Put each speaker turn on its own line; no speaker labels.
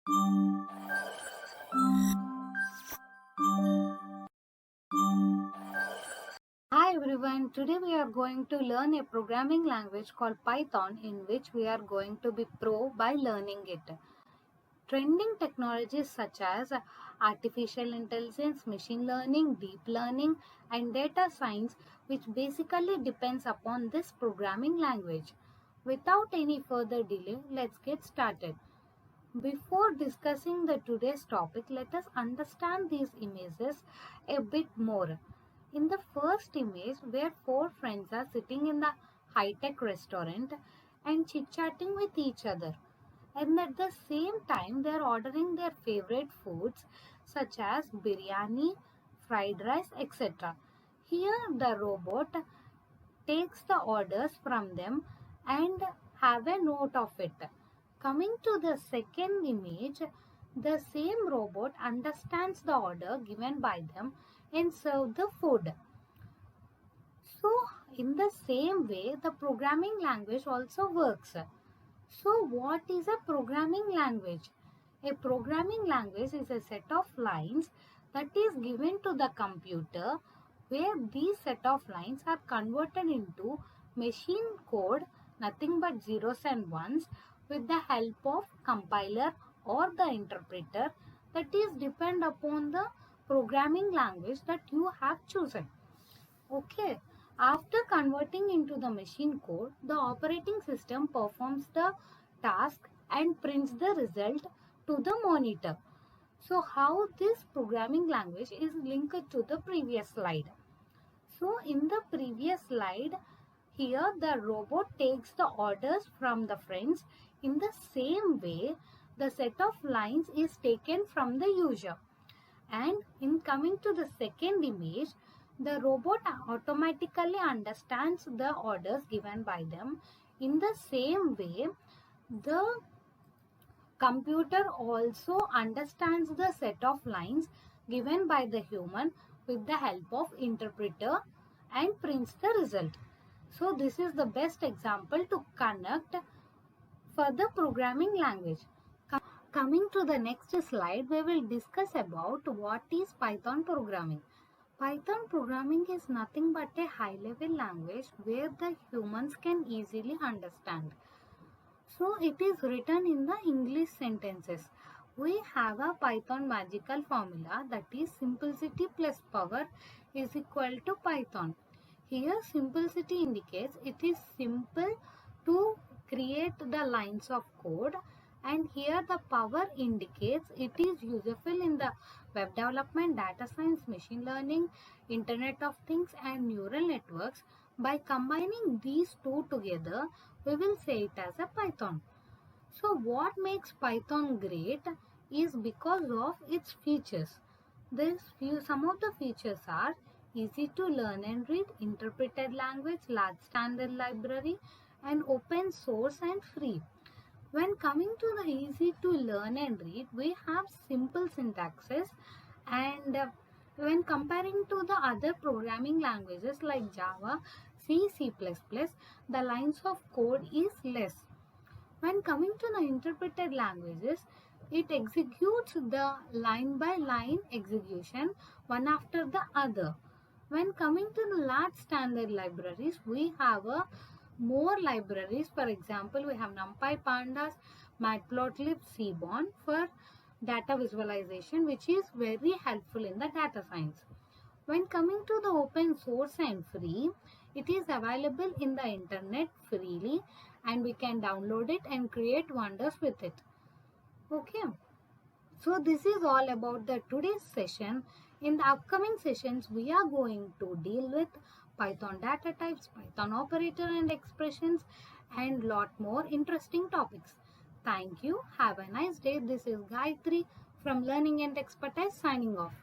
Hi everyone, today we are going to learn a programming language called Python in which we are going to be pro by learning it. Trending technologies such as artificial intelligence, machine learning, deep learning and data science which basically depends upon this programming language. Without any further delay, let's get started. Before discussing the today's topic, let us understand these images a bit more. In the first image, where four friends are sitting in the high-tech restaurant and chit-chatting with each other. And at the same time, they are ordering their favorite foods such as biryani, fried rice, etc. Here, the robot takes the orders from them and have a note of it. Coming to the second image, the same robot understands the order given by them and serve the food. So, in the same way, the programming language also works. So, what is a programming language? A programming language is a set of lines that is given to the computer where these set of lines are converted into machine code, nothing but zeros and ones, with the help of compiler or the interpreter that is depend upon the programming language that you have chosen. Okay. After converting into the machine code, the operating system performs the task and prints the result to the monitor. So how this programming language is linked to the previous slide. So in the previous slide, here the robot takes the orders from the friends. In the same way, the set of lines is taken from the user. And in coming to the second image, the robot automatically understands the orders given by them. In the same way, the computer also understands the set of lines given by the human with the help of interpreter and prints the result. So this is the best example to connect for the programming language. Coming to the next slide, we will discuss about what is Python programming. Python programming is nothing but a high-level language where the humans can easily understand. So it is written in the English sentences. We have a Python magical formula that is simplicity plus power is equal to Python. Here simplicity indicates it is simple to create the lines of code, and here the power indicates it is useful in the web development, data science, machine learning, Internet of Things and neural networks. By combining these two together, we will say it as a Python. So what makes Python great is because of its features. Some of the features are easy to learn and read, interpreted language, large standard library, and open source and free. When coming to the easy to learn and read, we have simple syntaxes, and when comparing to the other programming languages like Java, C, C++, the lines of code is less. When coming to the interpreted languages, it executes the line by line execution one after the other. When coming to the large standard libraries, we have more libraries. For example, we have NumPy, Pandas, Matplotlib, Seaborn for data visualization, which is very helpful in the data science. When coming to the open source and free, it is available in the internet freely and we can download it and create wonders with it. Okay. So this is all about the today's session. In the upcoming sessions, we are going to deal with Python data types, Python operator and expressions, and lot more interesting topics. Thank you. Have a nice day. This is Gayatri from Learning and Expertise signing off.